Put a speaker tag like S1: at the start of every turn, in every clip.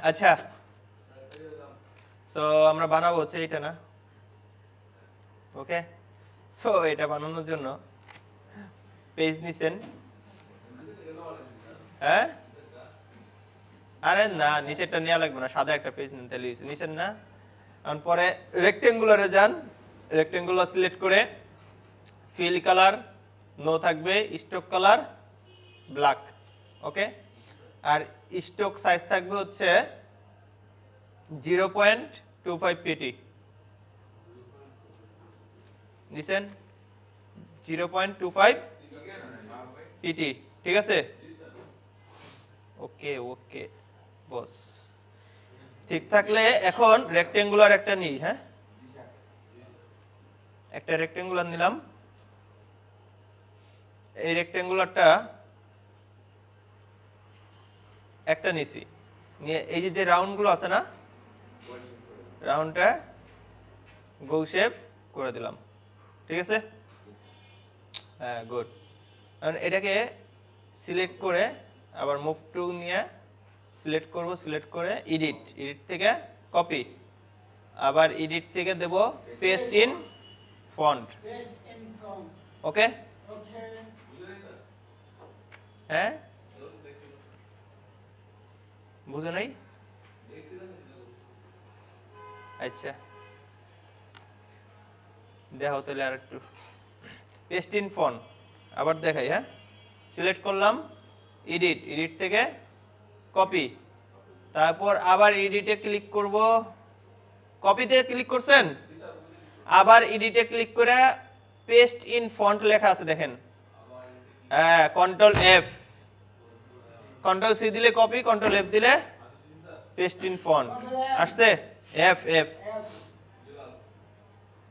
S1: আচ্ছা, সো আমরা বানাবো হচ্ছে এটা না, ওকে। সো এটা বানানোর জন্য পেজ নিছেন, হ্যাঁ? আরে না, নিচেরটা নেওয়া লাগবে না, সাদা একটা পেজ নিন তাহলে নিছেন না। কারণ পরে রেক্টেঙ্গুলারে যান, রেক্টেঙ্গুলার সিলেক্ট করে ফিল কালার নো থাকবে, স্ট্রোক কালার ব্ল্যাক, ওকে। আর স্ট্রোক সাইজ থাকবে হচ্ছে 0.25 পিটি নিছেন, 0.25 পিটি, ঠিক আছে। ওকে ওকে বস, ঠিক থাকলে এখন রেক্টেঙ্গুলার একটা নিই, হ্যাঁ একটা রেক্টেঙ্গুলার নিলাম। এই রেক্টেঙ্গুলারটা একটা নিছি, নিয়ে এই যে রাউন্ডগুলো আছে না, রাউন্ডটা গো শেপ করে দিলাম, ঠিক আছে। হ্যাঁ গুড। কারণ এটাকে সিলেক্ট করে আবার মুভ টু নিয়ে সিলেক্ট করব, সিলেক্ট করে এডিট, এডিট থেকে কপি, আবার এডিট থেকে দেব পেস্ট ইন ফন্ট, ওকে। হ্যাঁ বুঝো নাই? আচ্ছা দেখো তাহলে আর একটু, পেস্ট ইন ফন্ট আবার দেখাই, হ্যাঁ সিলেক্ট করলাম, এডিট, এডিট থেকে কপি, তারপর আবার এডিটে ক্লিক করব, কপিতে ক্লিক করছেন, আবার এডিটে ক্লিক করে পেস্ট ইন ফন্ট লেখা আছে দেখেন, হ্যাঁ কন্ট্রোল এফ, কন্ট্রোল সি দিলে কপি, কন্ট্রোল এফ দিলে পেস্ট ইন ফন্ট আসছে, এফ এফ।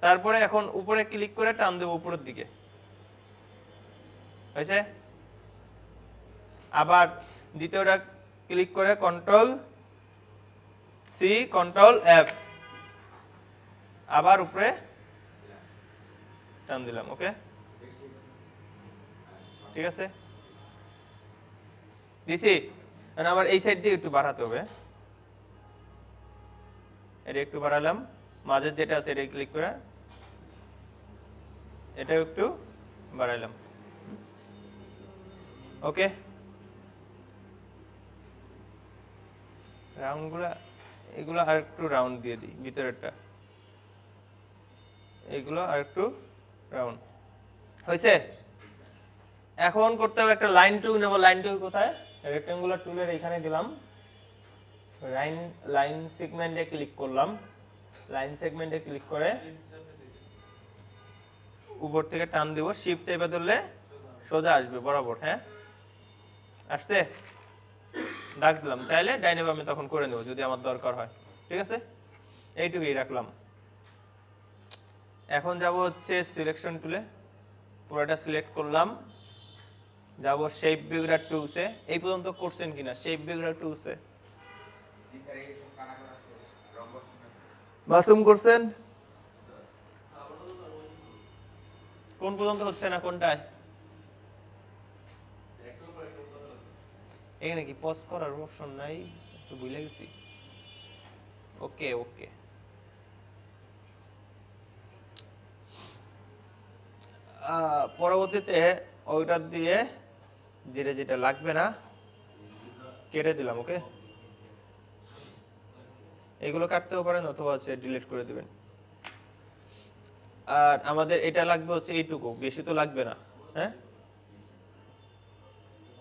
S1: তারপরে এখন উপরে ক্লিক করে টান দেব উপরের দিকে, হয়েছে। আবার দ্বিতীয়টা ক্লিক করে কন্ট্রোল সি, কন্ট্রোল এফ, আবার উপরে টান দিলাম, ওকে ঠিক আছে দিছি। আবার এই সাইড দিয়ে একটু বাড়াতে হবে, এটা একটু বাড়ালাম, মাঝের যেটা আছে এটা ক্লিক করে এটা একটু বাড়াইলাম, ওকে। রাউন্ডগুলো এগুলো আর একটু রাউন্ড দিয়ে দিই, ভিতরেরটা এগুলো আর একটু রাউন্ড হয়েছে। এখন করতে হবে একটা লাইন টুল নেব, লাইন টুল কোথায়, রেক্টেঙ্গুলার টুলের এখানে দিলাম, লাইন লাইন সেগমেন্টে ক্লিক করলাম, লাইন সেগমেন্টে ক্লিক করে উপর থেকে টান দিব, শিফট চেপে ধরলে সোজা আসবে বরাবর, হ্যাঁ আসছে, দাগ দিলাম, চাইলে ডাইনে বামে তখন করে নেব যদি আমার দরকার হয়, ঠিক আছে। এইটুকুই রাখলাম। এখন যাব হচ্ছে সিলেকশন টুলে, পুরোটা সিলেক্ট করলাম, যাব শেপ বিল্ডার টুলসে, এই পর্যন্ত করছেন কিনা শেপ বিল্ডার টুলসে, মাসুম করছেন কোন পর্যন্ত হচ্ছে না, কোনটায় এখানে কি পজ করার অপশন নাই, একটু ভুলে গেছি, ওকে ওকে। পরবর্তীতে ওইটা দিয়ে যেটা যেটা লাগবে না কেটে দিলাম, ওকে। এগুলো কাটতেও পারেন অথবা হচ্ছে ডিলিট করে দিবেন। আর আমাদের এটা লাগবে হচ্ছে এইটুকু, বেশি তো লাগবে না, হ্যাঁ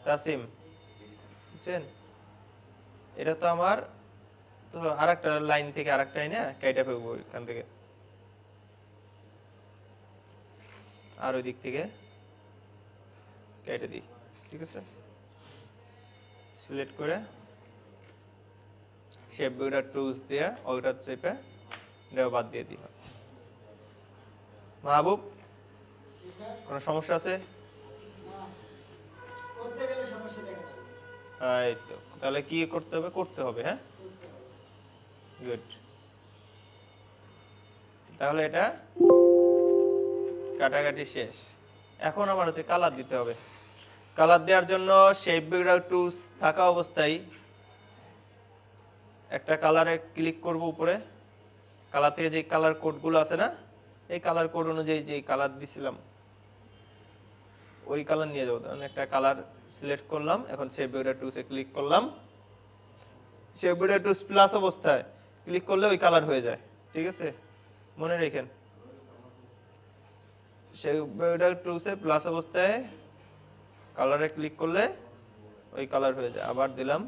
S1: তাসিম বুঝছেন। এটা তো আমার তো আরেকটা লাইন থেকে আরেকটা না কেটে ফেলবো এখান থেকে, আর ওই দিক থেকে কেটে দিই, ঠিক আছে। সিলেক্ট করে শেপ বিল্ডার টুলস দিয়ে ওইটা চেপে দেওয়া বাদ দিয়ে দিই। মাহবুব কোনো সমস্যা আছে? এই তো, তাহলে কি করতে হবে, করতে হবে, হ্যাঁ গুড। তাহলে এটা কাটাকাটি শেষ। এখন আমার হচ্ছে কালার দিতে হবে। কালার দেওয়ার জন্য শেপ বিল্ডার টুলস থাকা অবস্থায় একটা কালারে ক্লিক করব উপরে, কালার থেকে যে কালার কোডগুলো আছে না, এই কালার কোড অনুযায়ী যে কালার দিছিলাম ওই কালার নিয়ে যাবো। তাহলে একটা কালার সিলেক্ট করলাম, এখন শেপ বিল্ডার টুলসে ক্লিক করলাম, শেপ বিল্ডার টুলস প্লাস অবস্থায় ক্লিক করলে ওই কালার হয়ে যায়। ঠিক আছে, মনে রাখেন শেপ বিল্ডার টুলসে প্লাস অবস্থায় কালারে ক্লিক করলে ওই কালার হয়ে যায়। আবার দিলাম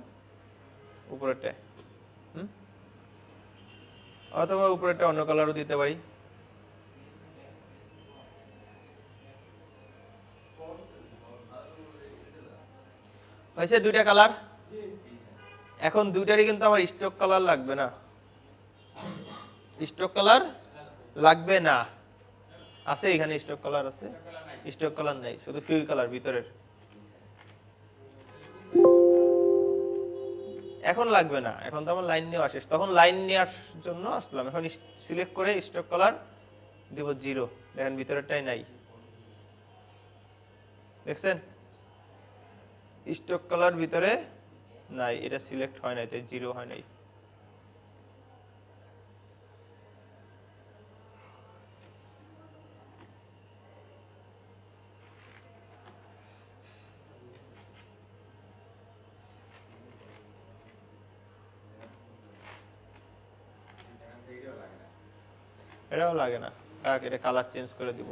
S1: উপরেরটা, অথবা উপরেরটা অন্য কালারও দিতে পারি। হয়েছে দুইটা কালার। এখন দুইটারই কিন্তু আমার স্টক কালার লাগবে না, স্টক কালার লাগবে না। আছে এখানে স্টক কালার আছে, স্টক কালার নাই, শুধু ফিল কালার ভিতরের। এখন লাগবে না, এখন তো আমার লাইন নিয়ে আসিস, তখন লাইন নেওয়ার জন্য আসলাম। এখন সিলেক্ট করে স্টক কালার দিব 0। দেখেন ভিতরেরটাই নাই, দেখছেন স্টক কালার ভিতরে নাই, এটা সিলেক্ট হয় নাই, তাই 0 হয় নাই। এটাও লাগে না, এটা কালার চেঞ্জ করে দিব।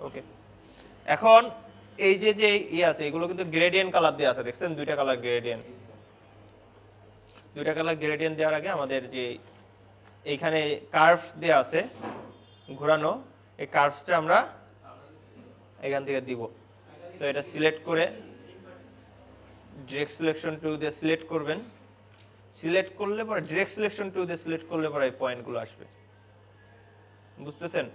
S1: ওকে, এখন এই যে যে আছে এগুলো কিন্তু গ্রেডিয়েন্ট কালার দেওয়া আছে, দেখছেন দুইটা কালার গ্রেডিয়েন্ট। দুইটা কালার গ্রেডিয়েন্ট দেওয়ার আগে আমাদের যে এইখানে কার্ভস দেওয়া আছে ঘোরানো, এই কার্ভসটা আমরা এখান থেকে দিব। সো এটা সিলেক্ট করে ডিরেক্ট সিলেকশন টু দিয়ে সিলেক্ট করবেন, সিলেক্ট করলে পরে ডিরেক্ট সিলেকশন টু দিয়ে সিলেক্ট করলে পরে এই পয়েন্টগুলো আসবে, বুঝতেছেন?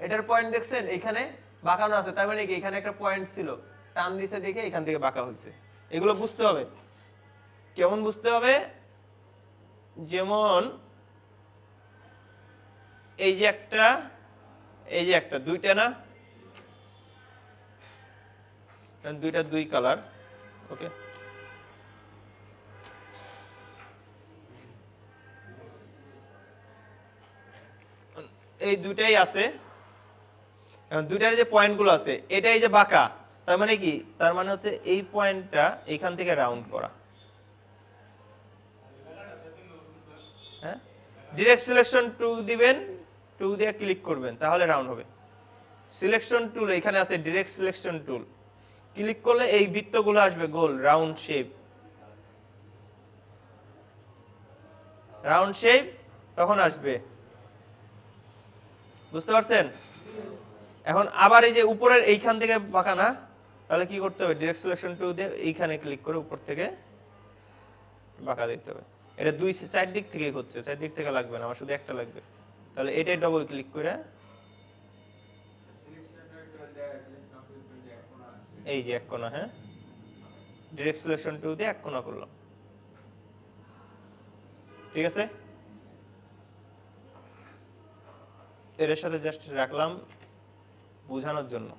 S1: এটার পয়েন্ট দেখছেন এখানে বাঁকানো আছে, তার মানে কি এখানে একটা পয়েন্ট ছিল, টান দিছে দেখে এখান থেকে বাঁকা হয়েছে। এগুলো বুঝতে হবে। কেমন বুঝতে হবে? যেমন এই যে একটা, এই যে একটা, দুইটা না, দুইটা দুই কালার। ওকে, এই দুইটাই আছে। এখন দুইটার যে পয়েন্টগুলো আছে এটাই যে বাঁকা, তার মানে কি? তার মানে হচ্ছে এই পয়েন্টটা এখান থেকে রাউন্ড করা। হ্যাঁ, ডিরেক্ট সিলেকশন টু দিবেন, টু দিয়ে ক্লিক করবেন, তাহলে রাউন্ড হবে। সিলেকশন টুল এখানে আছে, ডিরেক্ট সিলেকশন টুল ক্লিক করলে এই বৃত্তগুলো আসবে, গোল রাউন্ড শেপ, রাউন্ড শেপ তখন আসবে। বুঝতে পারছেন? এখন আবার এই যে উপরের এইখান থেকে বাঁকা না, তাহলে কি করতে হবে? ডিরেক্ট সিলেকশন টু দিয়ে এইখানে ক্লিক করে উপর থেকে বাঁকা দিতে হবে। এটা দুই চারদিক থেকে হচ্ছে, চারদিক থেকে লাগবে না, আমার শুধু একটা লাগবে। তাহলে এটাই ডবল ক্লিক করে এই যে এক কোণা, হ্যাঁ ডিরেক্ট সিলেকশন টু দিয়ে এক কোণা করলাম। ঠিক আছে, এর সাথে জাস্ট রাখলাম বোঝানোর জন্য।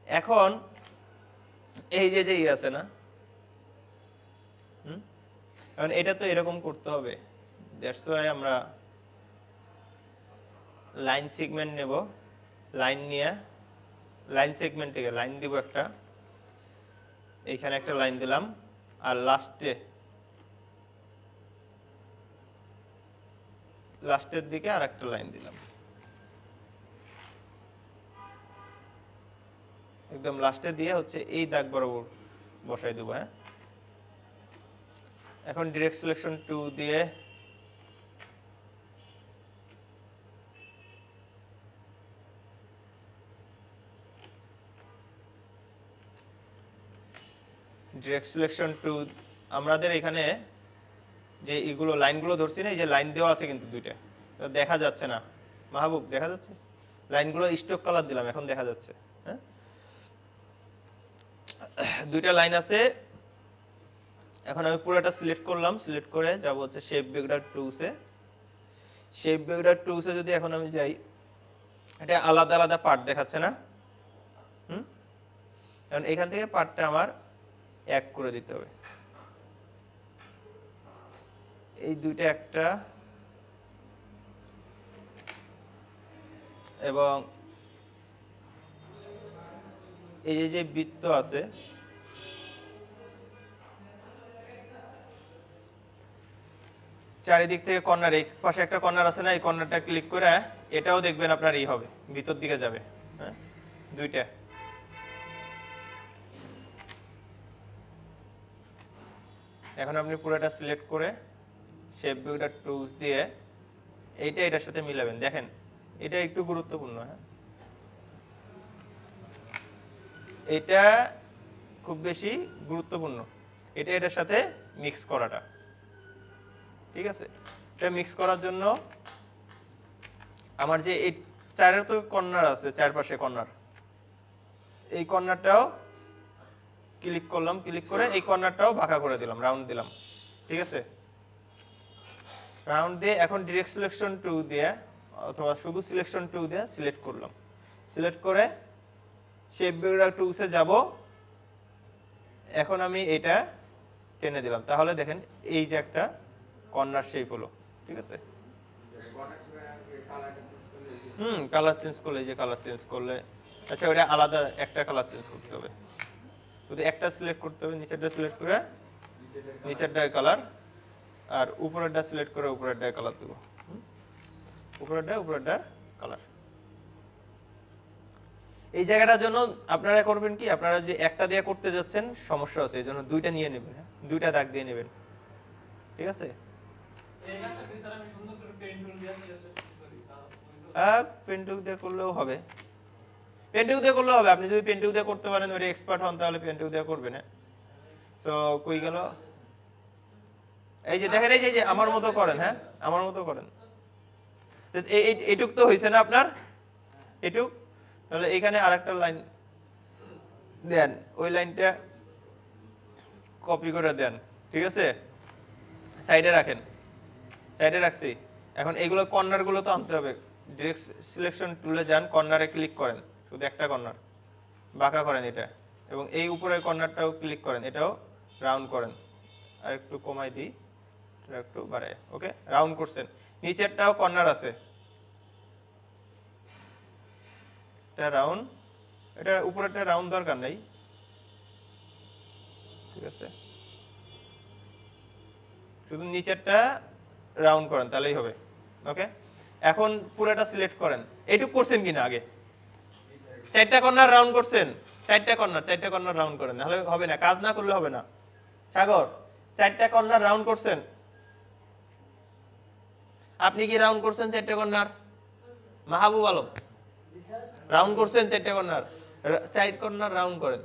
S1: এখন এই যে যে আছে না, কারণ এটা তো এরকম করতে হবে, দ্যাটস ওয়াই আমরা লাইন সেগমেন্ট নেব, লাইন নিয়ে লাইন সেগমেন্ট থেকে লাইন দিব একটা, এইখানে একটা লাইন দিলাম, আর লাস্টের দিকে আর একটা লাইন দিলাম, একদম লাস্টে দিয়ে হচ্ছে এই দাগ বরাবর বসাই দেবো। হ্যাঁ, এখন ডিরেক্ট সিলেকশন টু দিয়ে ডিরেক্ট সিলেকশন টু আমাদের এখানে যে এগুলো লাইনগুলো ধরছি না, এই যে লাইন দেওয়া আছে কিন্তু দুইটা, দেখা যাচ্ছে না মাহবুব? দেখা যাচ্ছে লাইনগুলো স্টক কালার দিলাম, এখন দেখা যাচ্ছে। হ্যাঁ, দুইটা লাইন আছে। এখন আমি পুরোটা সিলেক্ট করলাম, সিলেক্ট করে যাব হচ্ছে শেপ বিল্ডার টুলসে, শেপ বিল্ডার টুলসে যদি এখন আমি যাই, এটা আলাদা আলাদা পার্ট দেখাচ্ছে না? কারণ এখান থেকে পার্টটা আমার এক করে দিতে হবে। এই দুইটা একটা, এবং এই যে বৃত্ত আছে, চারিদিক থেকে কর্নার, এই পাশে একটা কর্নার আছে না, এই কর্নারটা ক্লিক করে এটাও দেখবেন আপনার এই হবে, ভিতর দিকে যাবে। হ্যাঁ, দুইটা। এখন আপনি পুরোটা সিলেক্ট করে শেপ বিল্ডার টুলস দিয়ে এইটা এটার সাথে মিলাবেন। দেখেন এটা একটু গুরুত্বপূর্ণ। হ্যাঁ, এটা খুব বেশি গুরুত্বপূর্ণ, এটা এটার সাথে মিক্স করাটা। ঠিক আছে, এটা মিক্স করার জন্য আমার যে এই চারের তো কর্নার আছে, চারপাশে কর্নার, এই কর্নারটাও ক্লিক করলাম, ক্লিক করে এই কর্নারটাও বাঁকা করে দিলাম, রাউন্ড দিলাম। ঠিক আছে, রাউন্ড দিয়ে এখন ডিরেক্ট সিলেকশন টু দিয়ে অথবা শুধু সিলেকশন টু দিয়ে সিলেক্ট করলাম। সিলেক্ট করে শেপ বিল্ডার টুলসে যাব। এখন আমি এটা টেনে দিলাম, তাহলে দেখেন এই যে একটা কর্নার শেপ হলো। ঠিক আছে, কালার চেঞ্জ করলে, এই যে কালার চেঞ্জ করলে, আচ্ছা ওটা আলাদা একটা কালার চেঞ্জ করতে হবে, শুধু একটা সিলেক্ট করতে হবে, নিচেরটা সিলেক্ট করে নিচেরটার কালার, আর উপরেরটা সিলেক্ট করে উপরেরটার কালার দেবো, উপরেরটার কালার। এই জায়গাটার জন্য আপনারা করবেন কি, আপনারা যে একটা দিয়ে করতে যাচ্ছেন সমস্যা আছে, এই জন্য দুইটা নিয়ে নেবেন, দুইটা দাগ দিয়ে নেবেন। ঠিক আছে, পেন্টুক দিয়ে করলেও হবে, পেন্টুক দিয়ে করলেও হবে। আপনি যদি পেন্টুক দিয়ে করতে পারেন, ওইটা এক্সপার্ট হন, তাহলে পেন্টুক দিয়ে করবেন। তো কই গেল, এই যে দেখেন, এই যে আমার মতো করেন, হ্যাঁ আমার মতো করেন। এইটুক তো হয়েছে না আপনার, এটুক, তাহলে এখানে আরেকটা লাইন দেন, ওই লাইনটা কপি করে দেন। ঠিক আছে, সাইডে রাখেন, সাইডে রাখছি। এখন এইগুলো কর্নারগুলো তো আনতে হবে। ডিরেক্ট সিলেকশন টুলে যান, কর্নারে ক্লিক করেন, শুধু একটা কর্নার বাঁকা করেন এটা, এবং এই উপরের কর্নারটাও ক্লিক করেন, এটাও রাউন্ড করেন। আর একটু কমাই দিই, একটু বাড়ায়, ওকে, রাউন্ড করছেন। নিচেরটাও কর্নার আছে, এটা রাউন্ড, এটা উপরেরটা রাউন্ড দরকার নেই। ঠিক আছে, শুধু নিচেরটা রাউন্ড করেন, তাহলেই হবে। ওকে, এখন পুরোটা সিলেক্ট করেন। এইটুক করছেন কিনা আগে, চারটা কর্নার রাউন্ড করছেন, চারটা কর্নার রাউন্ড করেন, তাহলে হবে না, কাজ না করলে হবে না। সাগর, চারটা কর্নার রাউন্ড করছেন, আপনি কি রাউন্ড করছেন চারটা কর্নার? মাহবুব আলম, রাউন্ড করছেন চারটা কর্নার? চার কর্নার রাউন্ড করেন।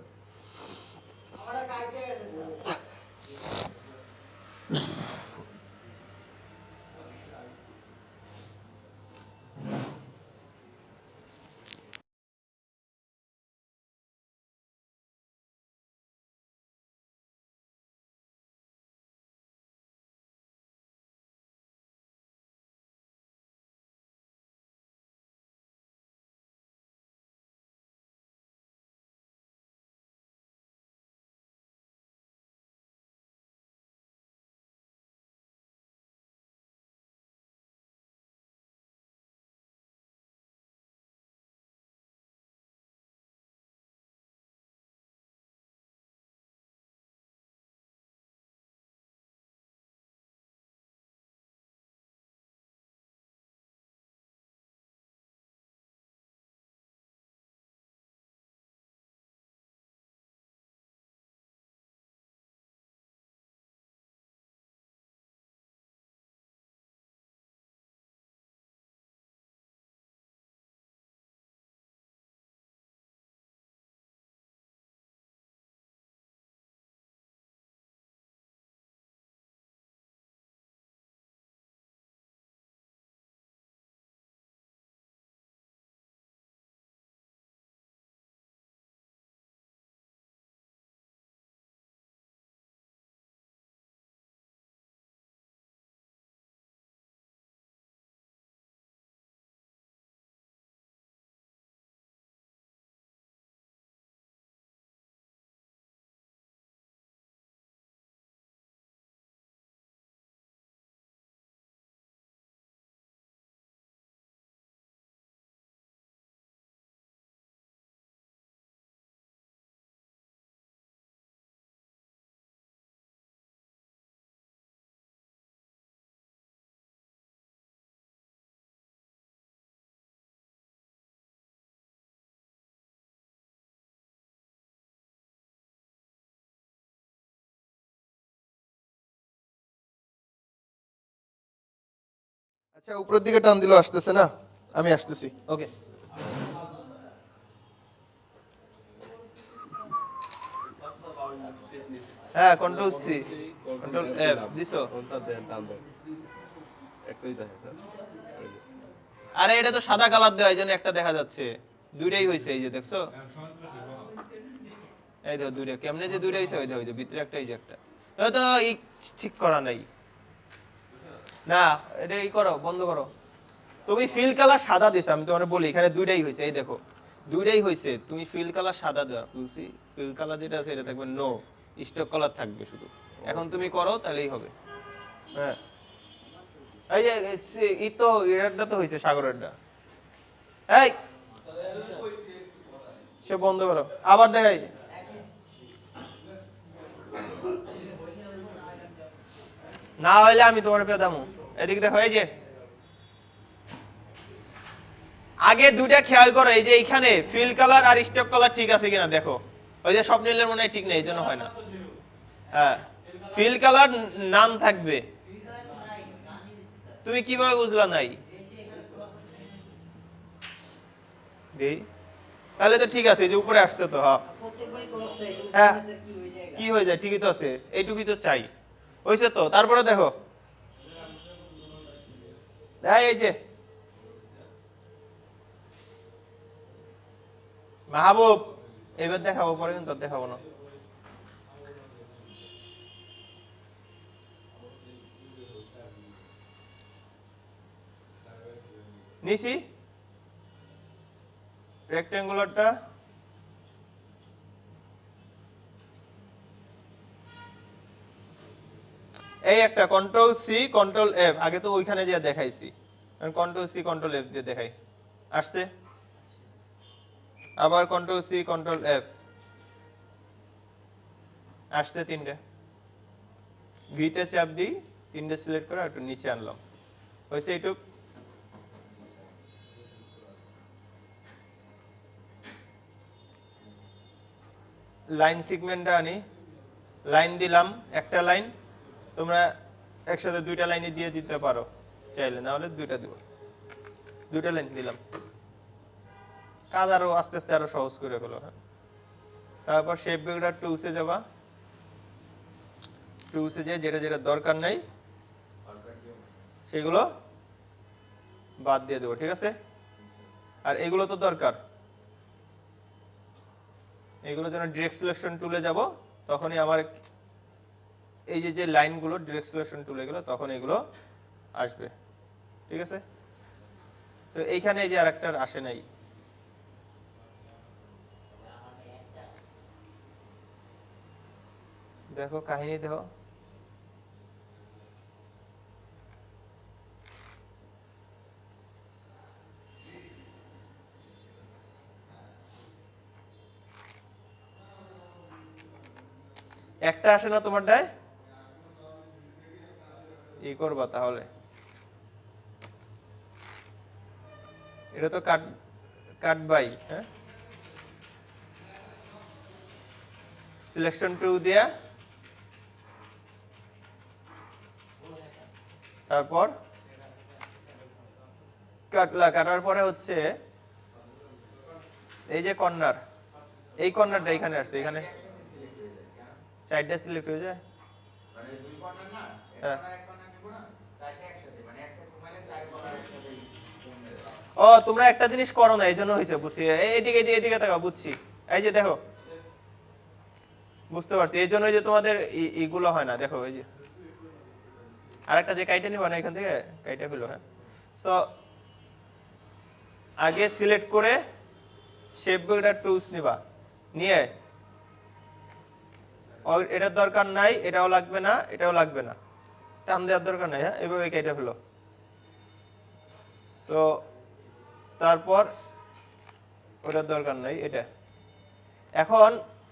S1: আচ্ছা উপরের দিকে টান দিলো আসতেছে না, আমি আসতেছি। ওকে, হ্যাঁ কন্ট্রোল সি কন্ট্রোল এফ দিছো। আরে এটা তো সাদা কালার দেওয়া, এই জন্য একটা দেখা যাচ্ছে, দুইটাই হয়েছে, এই যে দেখছো, এই দেখো দুইটা, কেমনে যে দুইটা হয়েছে, ওই দেখো, ওই যে ভিতরে একটা, এই যে একটা, তাহলে তো ই ঠিক করা নাই। না এটা ই করো, বন্ধ করো। তুমি ফিল কালার সাদা দিছো, আমি তোমার বলি এখানে দুইটাই হয়েছে, এই দেখো দুইটাই হয়েছে, তুমি ফিল কালার সাদা দেওয়া, বুঝছি, ফিল কালার যেটা আছে এটা থাকবে নো, স্টক কালার থাকবে শুধু। এখন তুমি করো তাহলেই হবে। হ্যাঁ এই যে ই তো এরটা তো হয়েছে, সাগরেরটা। এই সে বন্ধ করো, আবার দেখাই। না হইলে আমি তোমার পেদামু। এদিকে দেখো, এই যে আগে দুইটা খেয়াল করো, এই যে এইখানে ফিল কালার আর স্টক কালার ঠিক আছে কিনা দেখো। ওই যে স্বপ্নিলের মনে হয় ঠিক নেই, এই জন্য হয় না। হ্যাঁ ফিল কালার নাম থাকবে। তুমি কিভাবে বুঝলা নাই? দেই তাহলে তো ঠিক আছে, এই যে উপরে আসতে তো, হ্যাঁ হ্যাঁ কি হয়ে যায়, ঠিকই তো আছে, এইটুকুই তো চাই, হয়েছে তো। তারপরে দেখো, এই যে মাহবুব, এবার দেখাবো, পরে কিন্তু আর দেখাবো না। নিছি রেক্টেঙ্গুলারটা, এই একটা কন্ট্রোল সি কন্ট্রোল এফ, আগে তো ওইখানে যে দেখাইছি, কন্ট্রোল সি কন্ট্রোল এফ দিয়ে দেখাই, আসছে। আবার কন্ট্রোল সি কন্ট্রোল এফ, আসছে তিনটে, ভিতে চাপ দিই, তিনটে সিলেক্ট করে একটু নিচে আনলাম, হয়েছে এইটুক। লাইন সিগমেন্টটা আনি, লাইন দিলাম, একটা লাইন, তোমরা একসাথে দুইটা লাইনে দিয়ে দিতে পারো চাইলে, না হলে দুইটা দিব, দুইটা লাইন দিলাম, কাজ আরো আস্তে আস্তে আরো সহজ করে ফেলো। হ্যাঁ তারপর শেপ বিল্ডার টুলসে যাবা, টুলসে যে যেটা যেটা দরকার নেই সেগুলো বাদ দিয়ে দেবো, ঠিক আছে। আর এগুলো তো দরকার, এগুলো যেন ডিরেক্ট সিলেকশন টুলে যাব, তখনই আমার এই যে যে লাইনগুলো ডিরেক্ট সিলেকশন টুলে গেলো, তখন এগুলো আসবে, ঠিক আছে। তো এইখানে এই যে আরেকটা আসে নাই, দেখো কাহিনী দেখো, একটা আসে না তোমারটায়, ই করবা তাহলে, এটা তো কাট কাট বাই, হ্যাঁ সিলেকশন টু দিয়া, তারপর কাটলা, কাটার পরে হচ্ছে এই যে কর্নার, এই কর্নারটা এখানে আসছে, এখানে সাইডটা সিলেক্ট হয়ে যায়। হ্যাঁ ও তোমরা একটা জিনিস করো না, এই জন্য হয়েছে, বুঝছি, এইদিকে এদিকে এদিকে তাকাও, বুঝছি, এই যে দেখো, বুঝতে পারছি, এই জন্যই যে তোমাদের ইগুলো হয় না, দেখো এই যে আরেকটা যে কাইটা নিবা না এখান থেকে, কাইটা ফেলো। হ্যাঁ সো আগে সিলেক্ট করে শেপ বিল্ডার টুলস নিবা, নিয়ে এটার দরকার নাই, এটাও লাগবে না, এটাও লাগবে না, টান দেওয়ার দরকার নাই, হ্যাঁ এইভাবে কেটে ফেলো। সো তারপর ওটার দরকার নাই, এটা এখন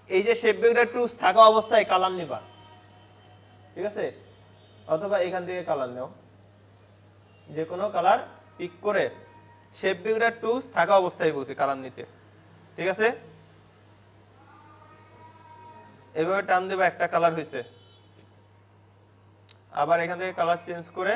S1: এই যে শেপ বিল্ডার টুলস থাকা অবস্থায় কালার নিবা, ঠিক আছে, অথবা এখান থেকে কালার নাও, যে কোনো কালার পিক করে শেপ বিল্ডার টুলস থাকা অবস্থায় বলছি কালার নিতে, ঠিক আছে। এভাবে টান দেবা, একটা কালার হয়েছে, আবার এখান থেকে কালার চেঞ্জ করে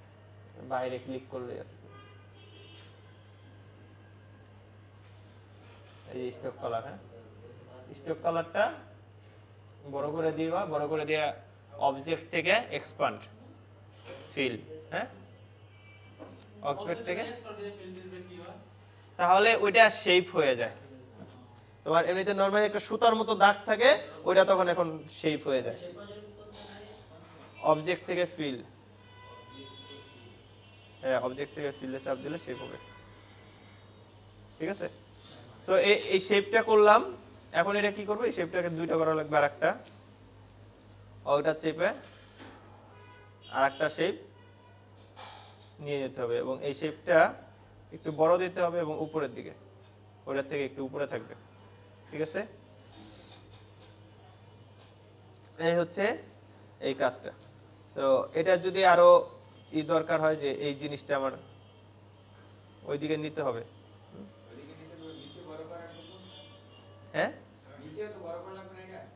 S1: বাইরে ক্লিক করলে এই স্টক কালার, হ্যাঁ স্টক কালারটা বড় করে দিবা, বড় করে দিয়া অবজেক্ট থেকে এক্সপান্ড ফিল, হ্যাঁ অবজেক্ট থেকে, তাহলে ওইটা শেপ হয়ে যায়। তোমার এমনিতে নরমালি একটা সুতার মতো দাগ থাকে, ওইটা তখন এখন শেপ হয়ে যায়। অবজেক্ট থেকে ফিল, হ্যাঁ অবজেক্ট থেকে ফিলে চাপ দিলে শেপ হবে, ঠিক আছে। সো এই শেপটা করলাম, এখন এটা কি করবো, এই শেপটাকে দুইটা করা লাগবে, আর একটা ওইটা চেপে আর একটা শেপ নিয়ে যেতে হবে, এবং এই শেপটা একটু বড় দিতে হবে এবং উপরের দিকে, ওটার থেকে একটু উপরে থাকবে, ঠিক আছে। এই হচ্ছে এই কাজটা। সো এটা যদি আরো দরকার হয় যে এই জিনিসটা আমার ওইদিকে নিতে হবে, হ্যাঁ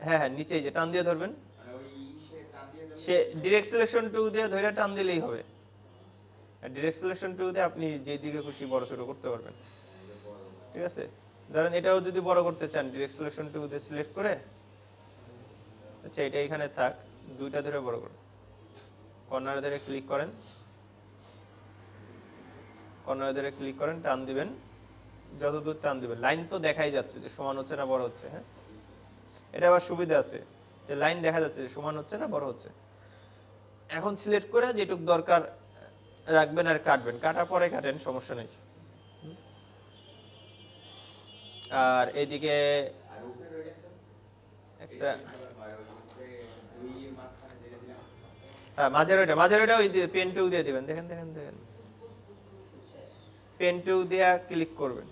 S1: হ্যাঁ হ্যাঁ নিচেই যে টান দিয়ে ধরবেন, সে ডিরেক্ট সিলেকশন টু দিয়ে ধরে টান দিলেই হবে। ডিরেক্ট সিলেকশন টু দিয়ে আপনি যেদিকে খুশি বড় ছোট করতে পারবেন, ঠিক আছে। ধরেন এটাও যদি বড় করতে চান, ডিরেক্ট সিলেকশন টু দিয়ে সিলেক্ট করে, আচ্ছা এটা এখানে থাক, দুইটা ধরে বড় করুন, কর্নার ধরে ক্লিক করেন, কর্নার ধরে ক্লিক করেন, টান দিবেন, যত দূর টান দিবেন, লাইন তো দেখাই যাচ্ছে যে সমান হচ্ছে না বড় হচ্ছে, হ্যাঁ এটা আবার সুবিধা আছে যে লাইন দেখা যাচ্ছে যে সমান হচ্ছে না বড় হচ্ছে। এখন সিলেক্ট করে যেটুক দরকার রাখবেন আর কাটবেন, কাটার পরে কাটেন, সমস্যা নেই। আর এদিকে একটা হ্যাঁ মাঝের ওইটা ওই পেন টু দিয়ে দিবেন, দেখেন দেখেন দেখেন, পেন টু দিয়ে ক্লিক করবেন,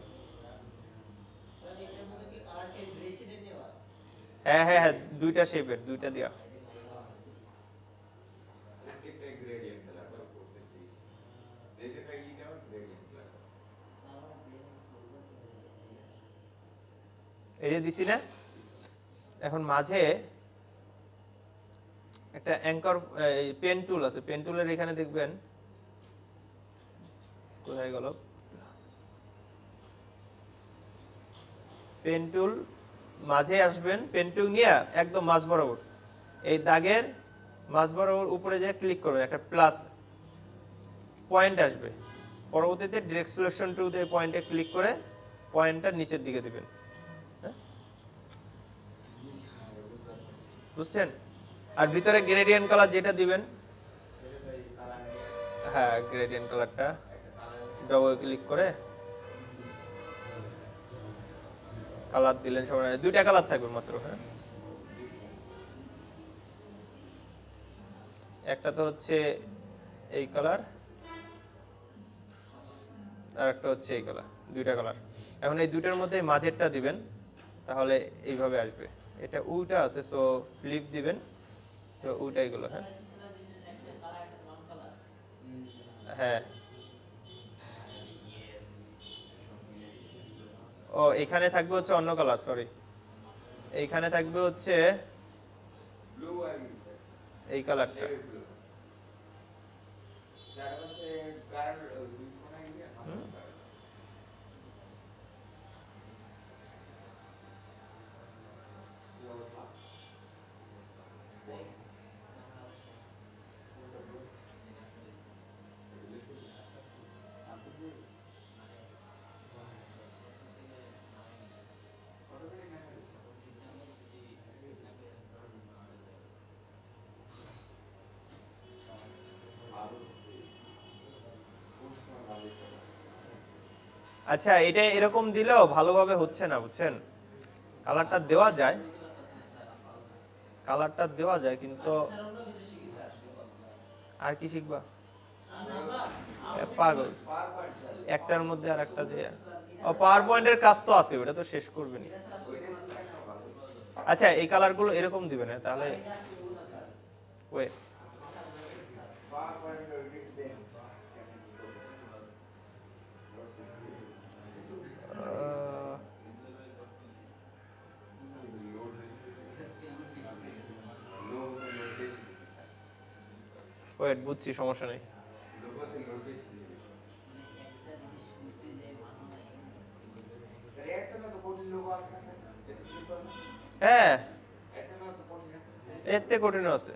S1: হ্যাঁ হ্যাঁ হ্যাঁ দুইটা শেপের দুইটা দিয়া, এই যে দিছি না। এখন মাঝে একটা অ্যাঙ্কর পেন টুল আছে, পেন টুলের এখানে দেখবেন, কোথায় গেল পেন টুল, মাঝে আসবেন, পেন টুল নিয়ে একদম মাঝ বরাবর এই দাগের মাঝ বরাবর উপরে যে ক্লিক করবেন, একটা প্লাস পয়েন্ট আসবে, পরবর্তীতে ডিরেক্ট সিলেকশন টু দিয়ে পয়েন্টে ক্লিক করে পয়েন্টটা নিচের দিকে দিবেন, হ্যাঁ বুঝছেন। আর ভিতরে গ্রেডিয়েন্ট কালার যেটা দিবেন, হ্যাঁ গ্রেডিয়েন্ট কালারটা ডবল ক্লিক করে কালার দিলেন, সবাই দুইটা কালার থাকবে মাত্র, হ্যাঁ একটা তো হচ্ছে এই কালার, আর একটা হচ্ছে এই কালার, দুইটা কালার। এখন এই দুইটার মধ্যে মাঝেরটা দিবেন, তাহলে এইভাবে আসবে, এটা উল্টা আছে, সো ফ্লিপ দিবেন, তো উল্টাই গুলো, হ্যাঁ হ্যাঁ ও এখানে থাকবে হচ্ছে অন্য কালার, সরি এইখানে থাকবে হচ্ছে এই কালারটা, আচ্ছা এটা এরকম দিলেও ভালোভাবে হচ্ছে না, বুঝছেন। কালারটা দেওয়া যায়, কালারটা দেওয়া যায়, কিন্তু আর কি শিখবা পাগল, একটার মধ্যে আর একটা যে পাওয়ার পয়েন্টের কাজ তো আছে, ওটা তো শেষ করবেন। আচ্ছা এই কালারগুলো এরকম দিবেন, তাহলে ওয়ে ওয়েট বুঝছি, সমস্যা নেই। হ্যাঁ এতে কঠিন আছে